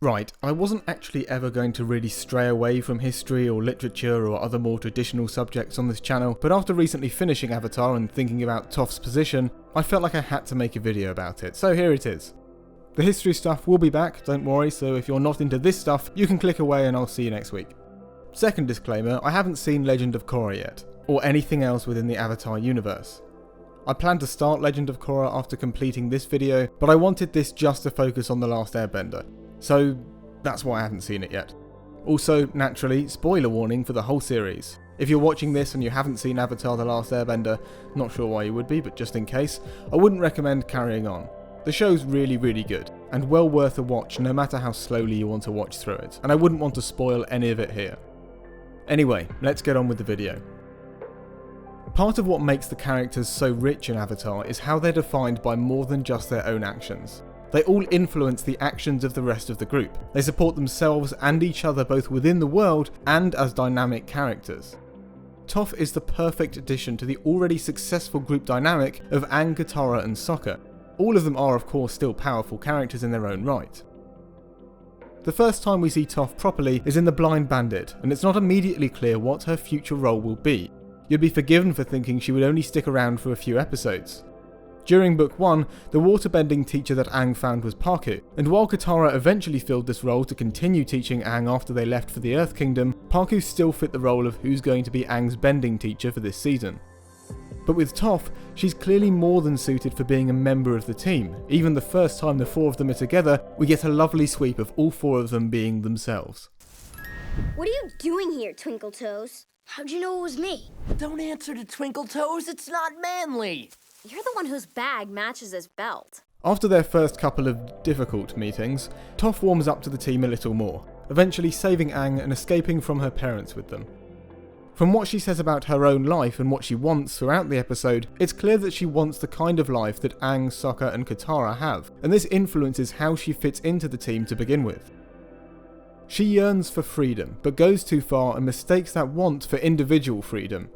Right, I wasn't actually ever going to really stray away from history or literature or other more traditional subjects on this channel, but after recently finishing Avatar and thinking about Toph's position, I felt like I had to make a video about it, so here it is. The history stuff will be back, don't worry, so if you're not into this stuff, you can click away and I'll see you next week. Second disclaimer, I haven't seen Legend of Korra yet, or anything else within the Avatar universe. I plan to start Legend of Korra after completing this video, but I wanted this just to focus on The Last Airbender. So that's why I haven't seen it yet. Also, naturally, spoiler warning for the whole series. If you're watching this and you haven't seen Avatar The Last Airbender, not sure why you would be, but just in case, I wouldn't recommend carrying on. The show's really good, and well worth a watch no matter how slowly you want to watch through it, and I wouldn't want to spoil any of it here. Anyway, let's get on with the video. Part of what makes the characters so rich in Avatar is how they're defined by more than just their own actions. They all influence the actions of the rest of the group. They support themselves and each other both within the world and as dynamic characters. Toph is the perfect addition to the already successful group dynamic of Aang, Katara and Sokka. All of them are of course still powerful characters in their own right. The first time we see Toph properly is in The Blind Bandit, and it's not immediately clear what her future role will be. You'd be forgiven for thinking she would only stick around for a few episodes. During Book 1, the waterbending teacher that Aang found was Parku, and while Katara eventually filled this role to continue teaching Aang after they left for the Earth Kingdom, Parku still fit the role of who's going to be Aang's bending teacher for this season. But with Toph, she's clearly more than suited for being a member of the team. Even the first time the four of them are together, we get a lovely sweep of all four of them being themselves. What are you doing here, Twinkle Toes? How'd you know it was me? Don't answer to Twinkle Toes, it's not manly. You're the one whose bag matches his belt. After their first couple of difficult meetings, Toph warms up to the team a little more, eventually saving Aang and escaping from her parents with them. From what she says about her own life and what she wants throughout the episode, it's clear that she wants the kind of life that Aang, Sokka and Katara have, and this influences how she fits into the team to begin with. She yearns for freedom, but goes too far and mistakes that want for individual freedom.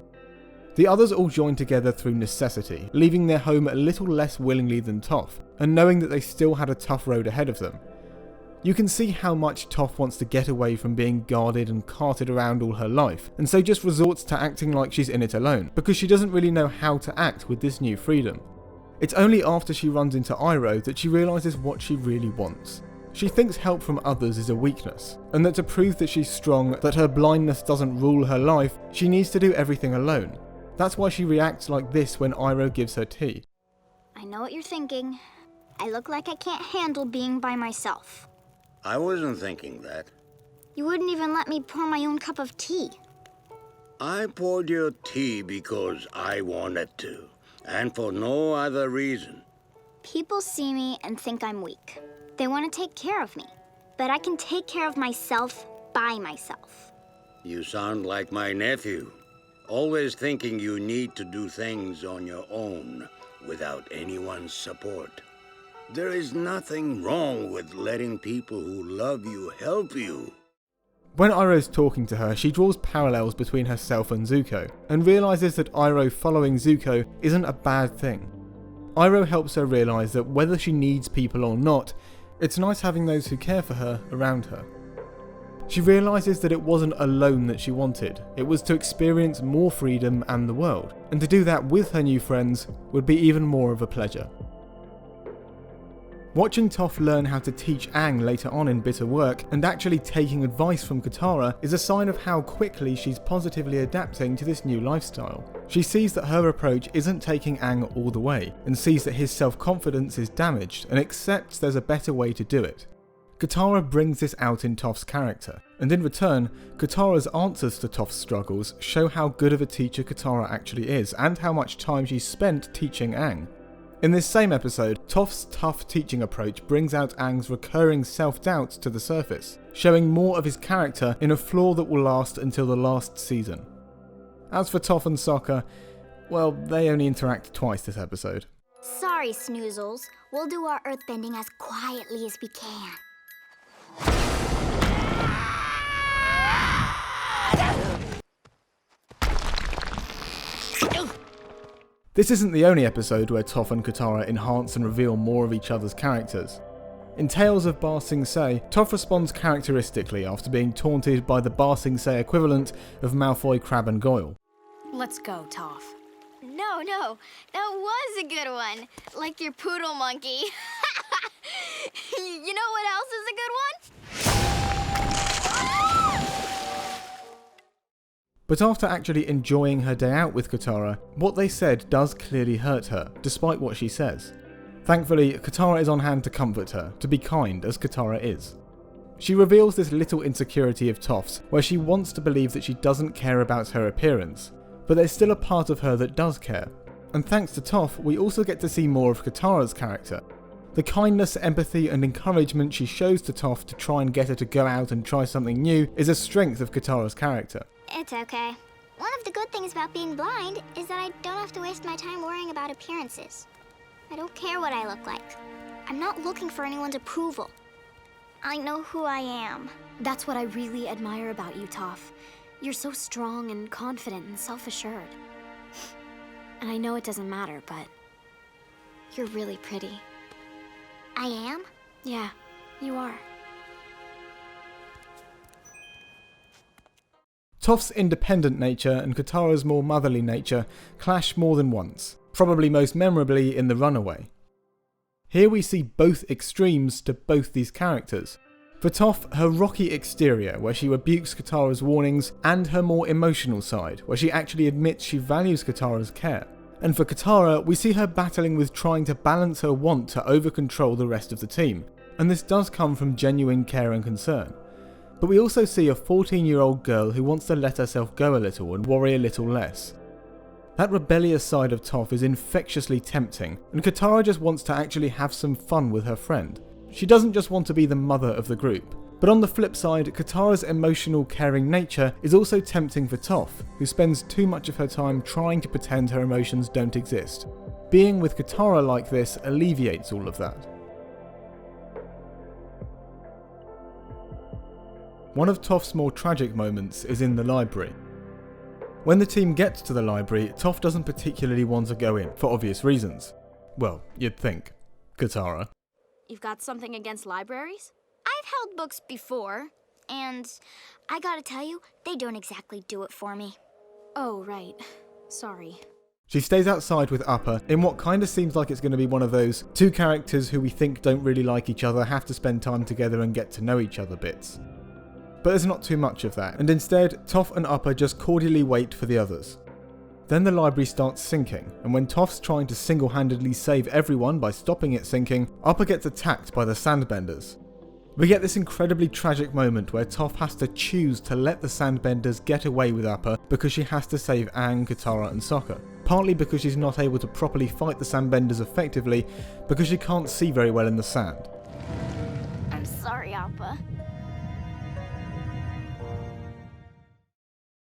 The others all join together through necessity, leaving their home a little less willingly than Toph, and knowing that they still had a tough road ahead of them. You can see how much Toph wants to get away from being guarded and carted around all her life, and so just resorts to acting like she's in it alone, because she doesn't really know how to act with this new freedom. It's only after she runs into Iroh that she realises what she really wants. She thinks help from others is a weakness, and that to prove that she's strong, that her blindness doesn't rule her life, she needs to do everything alone. That's why she reacts like this when Iroh gives her tea. I know what you're thinking. I look like I can't handle being by myself. I wasn't thinking that. You wouldn't even let me pour my own cup of tea. I poured your tea because I wanted to, and for no other reason. People see me and think I'm weak. They want to take care of me, but I can take care of myself by myself. You sound like my nephew. Always thinking you need to do things on your own without anyone's support. There is nothing wrong with letting people who love you help you. When Iroh's talking to her, she draws parallels between herself and Zuko, and realises that Iroh following Zuko isn't a bad thing. Iroh helps her realise that whether she needs people or not, it's nice having those who care for her around her. She realises that it wasn't alone that she wanted, it was to experience more freedom and the world, and to do that with her new friends would be even more of a pleasure. Watching Toph learn how to teach Aang later on in Bitter Work, and actually taking advice from Katara, is a sign of how quickly she's positively adapting to this new lifestyle. She sees that her approach isn't taking Aang all the way, and sees that his self-confidence is damaged, and accepts there's a better way to do it. Katara brings this out in Toph's character, and in return, Katara's answers to Toph's struggles show how good of a teacher Katara actually is, and how much time she's spent teaching Aang. In this same episode, Toph's tough teaching approach brings out Aang's recurring self-doubts to the surface, showing more of his character in a flaw that will last until the last season. As for Toph and Sokka, well, they only interact twice this episode. Sorry, snoozles. We'll do our earthbending as quietly as we can. This isn't the only episode where Toph and Katara enhance and reveal more of each other's characters. In Tales of Ba Sing Se, Toph responds characteristically after being taunted by the Ba Sing Se equivalent of Malfoy, Crabbe and Goyle. Let's go, Toph. No, that was a good one. Like your poodle monkey. You know what else is a good one? But after actually enjoying her day out with Katara, what they said does clearly hurt her, despite what she says. Thankfully, Katara is on hand to comfort her, to be kind as Katara is. She reveals this little insecurity of Toph's, where she wants to believe that she doesn't care about her appearance, but there's still a part of her that does care. And thanks to Toph, we also get to see more of Katara's character. The kindness, empathy and encouragement she shows to Toph to try and get her to go out and try something new is a strength of Katara's character. It's okay. One of the good things about being blind is that I don't have to waste my time worrying about appearances. I don't care what I look like. I'm not looking for anyone's approval. I know who I am. That's what I really admire about you, Toph. You're so strong and confident and self-assured. And I know it doesn't matter, but you're really pretty. I am? Yeah, you are. Toph's independent nature and Katara's more motherly nature clash more than once, probably most memorably in The Runaway. Here we see both extremes to both these characters. For Toph, her rocky exterior, where she rebukes Katara's warnings, and her more emotional side, where she actually admits she values Katara's care. And for Katara, we see her battling with trying to balance her want to over-control the rest of the team, and this does come from genuine care and concern. But we also see a 14-year-old girl who wants to let herself go a little and worry a little less. That rebellious side of Toph is infectiously tempting, and Katara just wants to actually have some fun with her friend. She doesn't just want to be the mother of the group. But on the flip side, Katara's emotional, caring nature is also tempting for Toph, who spends too much of her time trying to pretend her emotions don't exist. Being with Katara like this alleviates all of that. One of Toph's more tragic moments is in the library. When the team gets to the library, Toph doesn't particularly want to go in, for obvious reasons. Well, you'd think. Katara. You've got something against libraries? I've held books before, and I gotta tell you, they don't exactly do it for me. Oh, right. Sorry. She stays outside with Appa in what kinda seems like it's going to be one of those two characters who we think don't really like each other have to spend time together and get to know each other bits. But there's not too much of that, and instead, Toph and Appa just cordially wait for the others. Then the library starts sinking, and when Toph's trying to single-handedly save everyone by stopping it sinking, Appa gets attacked by the Sandbenders. We get this incredibly tragic moment where Toph has to choose to let the Sandbenders get away with Appa because she has to save Aang, Katara and Sokka. Partly because she's not able to properly fight the Sandbenders effectively because she can't see very well in the sand. I'm sorry, Appa.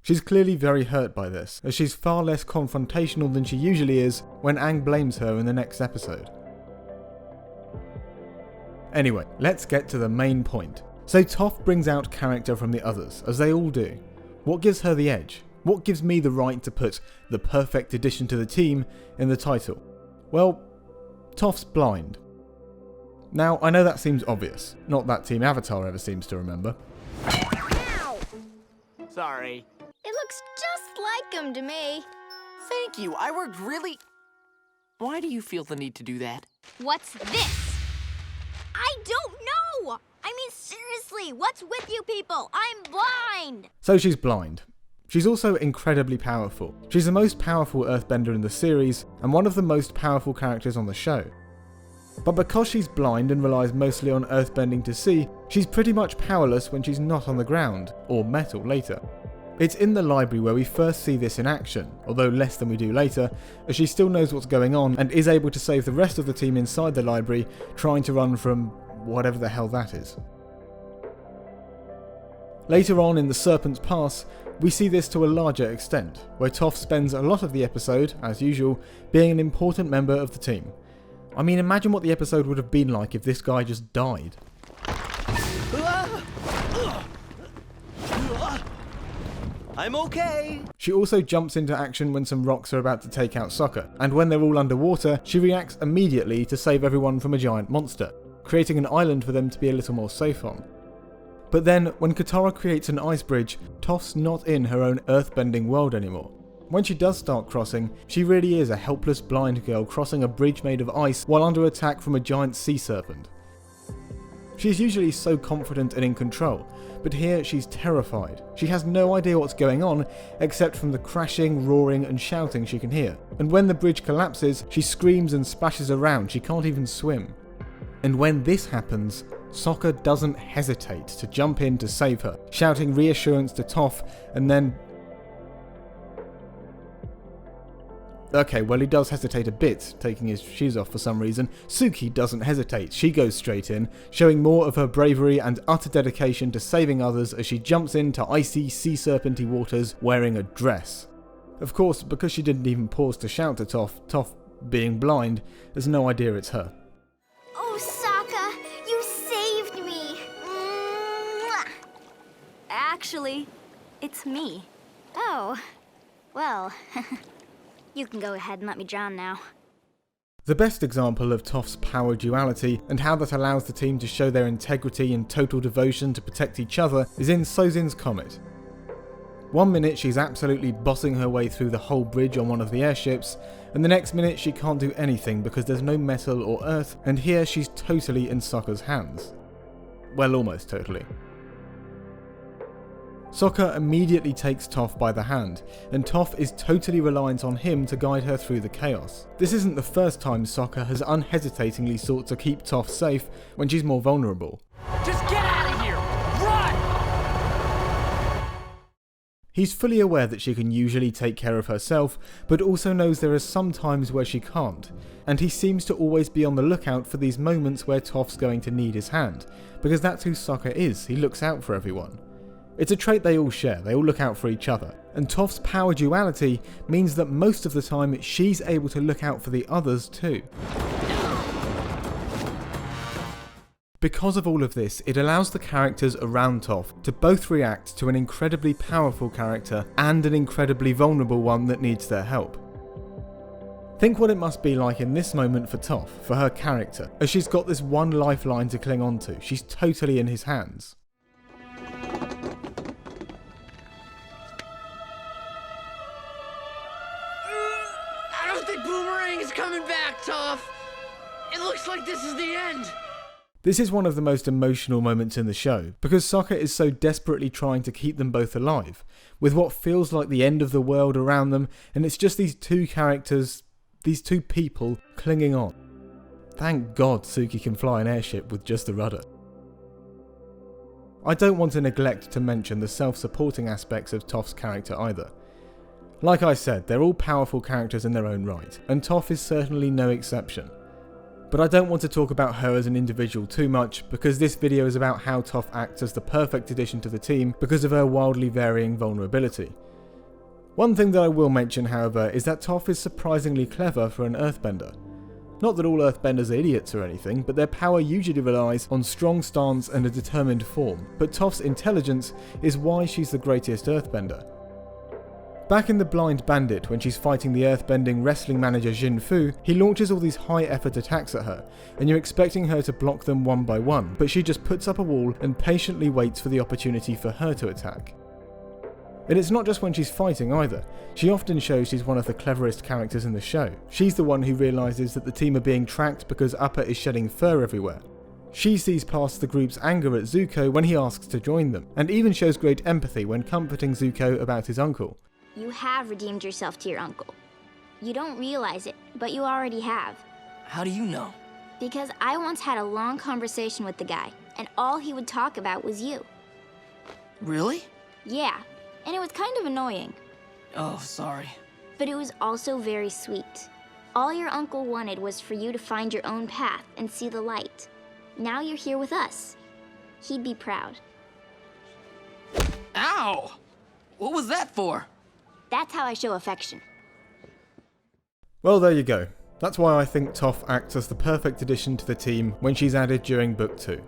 She's clearly very hurt by this, as she's far less confrontational than she usually is when Aang blames her in the next episode. Anyway, let's get to the main point. So Toph brings out character from the others, as they all do. What gives her the edge? What gives me the right to put the perfect addition to the team in the title? Well, Toph's blind. Now, I know that seems obvious, not that Team Avatar ever seems to remember. Ow! Sorry. It looks just like him to me. Thank you, I worked really... Why do you feel the need to do that? What's this? I don't know! I mean, seriously, what's with you people? I'm blind! So she's blind. She's also incredibly powerful. She's the most powerful Earthbender in the series, and one of the most powerful characters on the show. But because she's blind and relies mostly on earthbending to see, she's pretty much powerless when she's not on the ground, or metal later. It's in the library where we first see this in action, although less than we do later, as she still knows what's going on and is able to save the rest of the team inside the library, trying to run from whatever the hell that is. Later on in The Serpent's Pass, we see this to a larger extent, where Toph spends a lot of the episode, as usual, being an important member of the team. I mean, imagine what the episode would have been like if this guy just died. I'm okay! She also jumps into action when some rocks are about to take out Sokka, and when they're all underwater, she reacts immediately to save everyone from a giant monster. creating an island for them to be a little more safe on. But then, when Katara creates an ice bridge, Toph's not in her own earthbending world anymore. When she does start crossing, she really is a helpless blind girl crossing a bridge made of ice while under attack from a giant sea serpent. She's usually so confident and in control, but here she's terrified. She has no idea what's going on, except from the crashing, roaring and shouting she can hear. And when the bridge collapses, she screams and splashes around, she can't even swim. And when this happens, Sokka doesn't hesitate to jump in to save her, shouting reassurance to Toph, and then... Okay, well he does hesitate a bit, taking his shoes off for some reason. Suki doesn't hesitate, she goes straight in, showing more of her bravery and utter dedication to saving others as she jumps into icy, sea serpenty waters wearing a dress. Of course, because she didn't even pause to shout to Toph, being blind, has no idea it's her. Oh, Sokka, you saved me. Mwah. Actually, it's me. Oh, well, you can go ahead and let me drown now. The best example of Toph's power duality and how that allows the team to show their integrity and total devotion to protect each other is in Sozin's Comet. One minute she's absolutely bossing her way through the whole bridge on one of the airships, and the next minute she can't do anything because there's no metal or earth, and here she's totally in Sokka's hands. Well, almost totally. Sokka immediately takes Toph by the hand, and Toph is totally reliant on him to guide her through the chaos. This isn't the first time Sokka has unhesitatingly sought to keep Toph safe when she's more vulnerable. Just get out of here! Run! He's fully aware that she can usually take care of herself, but also knows there are some times where she can't, and he seems to always be on the lookout for these moments where Toph's going to need his hand, because that's who Sokka is, he looks out for everyone. It's a trait they all share, they all look out for each other, and Toph's power duality means that most of the time she's able to look out for the others too. Because of all of this, it allows the characters around Toph to both react to an incredibly powerful character and an incredibly vulnerable one that needs their help. Think what it must be like in this moment for Toph, for her character, as she's got this one lifeline to cling on to, she's totally in his hands. I don't think Boomerang is coming back, Toph! It looks like this is the end! This is one of the most emotional moments in the show, because Sokka is so desperately trying to keep them both alive, with what feels like the end of the world around them, and it's just these two characters, these two people, clinging on. Thank God Suki can fly an airship with just the rudder. I don't want to neglect to mention the self-supporting aspects of Toph's character either. Like I said, they're all powerful characters in their own right, and Toph is certainly no exception. But I don't want to talk about her as an individual too much, because this video is about how Toph acts as the perfect addition to the team because of her wildly varying vulnerability. One thing that I will mention, however, is that Toph is surprisingly clever for an earthbender. Not that all earthbenders are idiots or anything, but their power usually relies on strong stance and a determined form, but Toph's intelligence is why she's the greatest earthbender. Back in The Blind Bandit, when she's fighting the earthbending wrestling manager Jin Fu, he launches all these high-effort attacks at her, and you're expecting her to block them one by one, but she just puts up a wall and patiently waits for the opportunity for her to attack. And it's not just when she's fighting either. She often shows she's one of the cleverest characters in the show. She's the one who realises that the team are being tracked because Appa is shedding fur everywhere. She sees past the group's anger at Zuko when he asks to join them, and even shows great empathy when comforting Zuko about his uncle. You have redeemed yourself to your uncle. You don't realize it, but you already have. How do you know? Because I once had a long conversation with the guy, and all he would talk about was you. Really? Yeah, and it was kind of annoying. Oh, sorry. But it was also very sweet. All your uncle wanted was for you to find your own path and see the light. Now you're here with us. He'd be proud. Ow! What was that for? That's how I show affection. Well, there you go. That's why I think Toph acts as the perfect addition to the team when she's added during Book 2.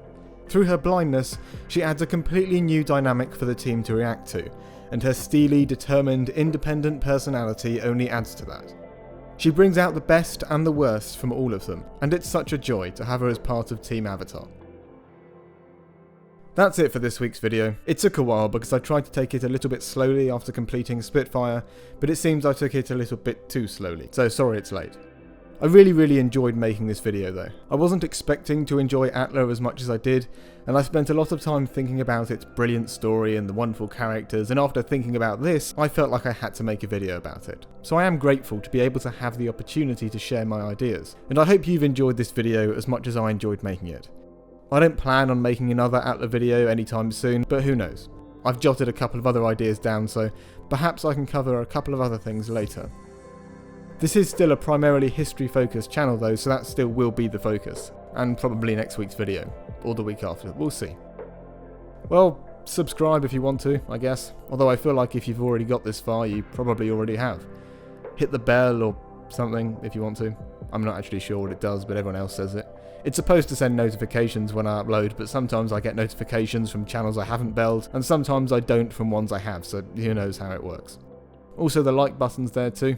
Through her blindness, she adds a completely new dynamic for the team to react to, and her steely, determined, independent personality only adds to that. She brings out the best and the worst from all of them, and it's such a joy to have her as part of Team Avatar. That's it for this week's video. It took a while because I tried to take it a little bit slowly after completing Spitfire, but it seems I took it a little bit too slowly, so sorry it's late. I really enjoyed making this video though. I wasn't expecting to enjoy ATLA as much as I did, and I spent a lot of time thinking about its brilliant story and the wonderful characters, and after thinking about this, I felt like I had to make a video about it. So I am grateful to be able to have the opportunity to share my ideas, and I hope you've enjoyed this video as much as I enjoyed making it. I don't plan on making another ATLA video anytime soon, but who knows. I've jotted a couple of other ideas down, so perhaps I can cover a couple of other things later. This is still a primarily history-focused channel though, so that still will be the focus. And probably next week's video. Or the week after, we'll see. Well, subscribe if you want to, I guess. Although I feel like if you've already got this far, you probably already have. Hit the bell or something if you want to. I'm not actually sure what it does, but everyone else says it. It's supposed to send notifications when I upload, but sometimes I get notifications from channels I haven't belled, and sometimes I don't from ones I have, so who knows how it works. Also, the like button's there too.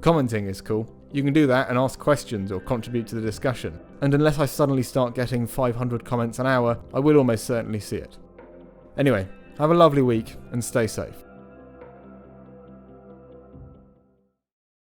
Commenting is cool. You can do that and ask questions or contribute to the discussion. And unless I suddenly start getting 500 comments an hour, I will almost certainly see it. Anyway, have a lovely week and stay safe.